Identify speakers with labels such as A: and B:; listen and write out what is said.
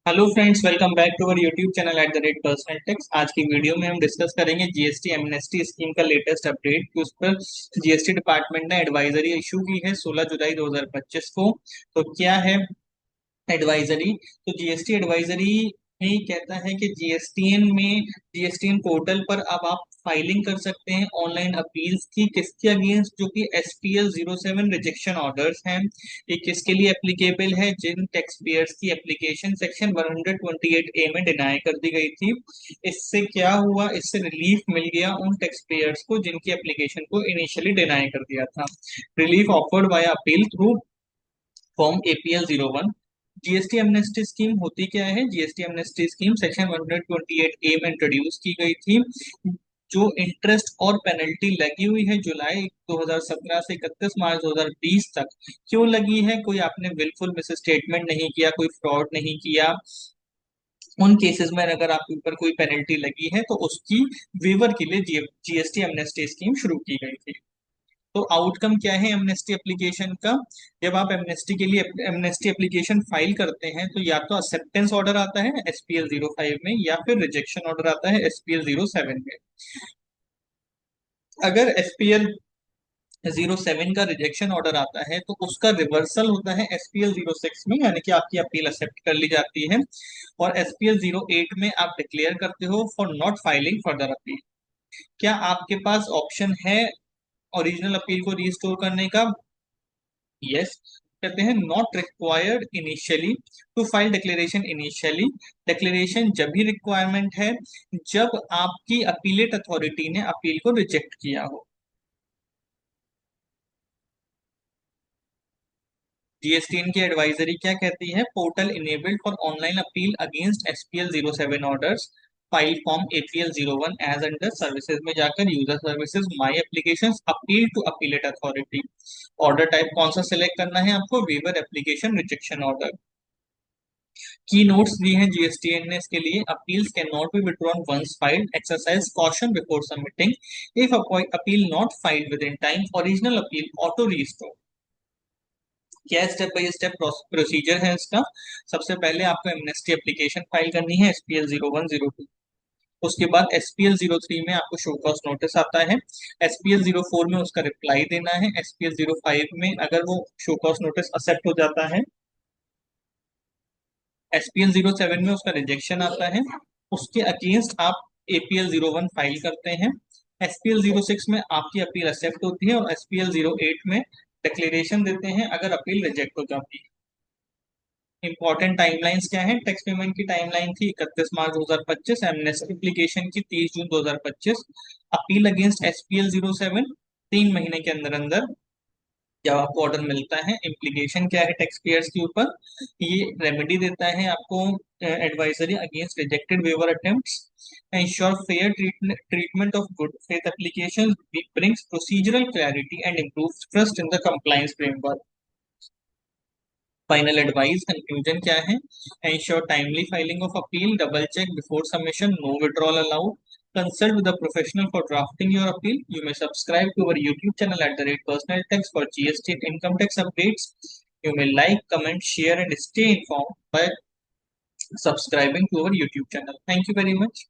A: Hello friends, welcome back to our YouTube channel at the rate personal tax. आज की video में हम discuss करेंगे जीएसटी एमनेस्टी स्कीम का लेटेस्ट अपडेट कि उस पर जीएसटी डिपार्टमेंट ने एडवाइजरी इशू की है 16 जुलाई 2025 को। तो क्या है एडवाइजरी? तो जीएसटी एडवाइजरी में ही कहता है कि जीएसटीएन पोर्टल पर अब आप फाइलिंग कर सकते हैं ऑनलाइन अपील्स की। किसके अगेंस्ट? जो कि SPL 07 रिजेक्शन ऑर्डर्स हैं। ये किसके लिए एप्लीकेबल है? जिन टैक्स पेयर्स की एप्लीकेशन सेक्शन 128A में डिनाई कर दी गई थी। इससे क्या हुआ? इससे रिलीफ मिल गया उन टैक्स पेयर्स को जिनकी एप्लीकेशन को इनिशियली डिनाई कर दिया था। Relief offered by appeal through form APL 01। GST amnesty scheme होती क्या है? GST amnesty scheme section 128A में इंट्रोड्यूस की गई थी। जो इंटरेस्ट और पेनल्टी लगी हुई है जुलाई 2017 से 31 मार्च 2020 तक, क्यों लगी है? कोई आपने विलफुल मिस स्टेटमेंट नहीं किया, कोई फ्रॉड नहीं किया, उन केसेस में अगर आपके ऊपर कोई पेनल्टी लगी है तो उसकी वेवर के लिए जीएसटी एमनेस्टी स्कीम शुरू की गई थी। तो आउटकम क्या है एमनेस्टी एप्लीकेशन का? जब आप एमनेस्टी के लिए एमनेस्टी एप्लीकेशन फाइल करते हैं तो या तो एक्सेप्टेंस ऑर्डर आता है SPL 05 में, या फिर रिजेक्शन ऑर्डर आता है SPL 07 में। अगर SPL 07 का रिजेक्शन ऑर्डर आता है तो उसका रिवर्सल होता है SPL 06 में, यानी कि आपकी अपील एक्सेप्ट कर ली जाती है। और SPL 08 में आप डिक्लेयर करते हो for not filing further appeal. क्या आपके पास ऑप्शन है ओरिजिनल अपील को रीस्टोर करने का? यस। कहते हैं not required initially to file declaration initially. Declaration जब भी रिक्वायरमेंट है जब आपकी अपीलेट अथॉरिटी ने अपील को रिजेक्ट किया हो। जीएसटीएन की एडवाइजरी क्या कहती है? Portal enabled for online appeal against SPL 07 orders. File form APL 01 as under services में जाकर user services my application appeal to appellate authority. Order type कौन सा सिलेक्ट करना है आपको? Waiver application rejection order. की नोट्स दिए हैं जीएसटीएन ने इसके लिए। Appeals can not be withdrawn once filed, exercise caution before submitting. If appeal not filed within time, original appeal auto restore. क्या स्टेप बाय स्टेप प्रोसीजर है इसका? सबसे पहले आपको एमनेस्टी एप्लीकेशन फाइल करनी है SPL 0102। उसके बाद SPL 03 में आपको शो कॉज नोटिस आता है। SPL 04 में उसका रिप्लाई देना है। SPL 05 में अगर वो शो कॉज नोटिस एक्सेप्ट हो जाता है, SPL 07 में उसका रिजेक्शन आता है, उसके अगेंस्ट आप APL 01 फाइल करते हैं। SPL 06 में आपकी अपील एक्सेप्ट होती है और SPL 08 में डिक्लेरेशन देते हैं अगर अपील रिजेक्ट हो जाती है। इंपॉर्टेंट टाइमलाइंस क्या है? टैक्स पेमेंट की टाइमलाइन थी 31 मार्च 2025, एमनेस्टी एप्लीकेशन की 30 जून 2025, अपील अगेंस्ट SPL 07 3 महीने के अंदर अंदर जब आपको ऑर्डर मिलता है। इम्प्लीकेशन क्या है टैक्स पेयर्स के ऊपर? ये रेमेडी देता है आपको advisory against rejected waiver attempts, ensure fair treatment of good faith application, brings procedural clarity and improve trust in the compliance framework. Final advice conclusion क्या है? Ensure timely filing of appeal, double check before submission, no withdrawal allowed, consult with a professional for drafting your appeal. You may subscribe to our YouTube channel at the rate personal tax for GST and income tax updates. You may like, comment, share, and stay informed by subscribing to our YouTube channel. Thank you very much.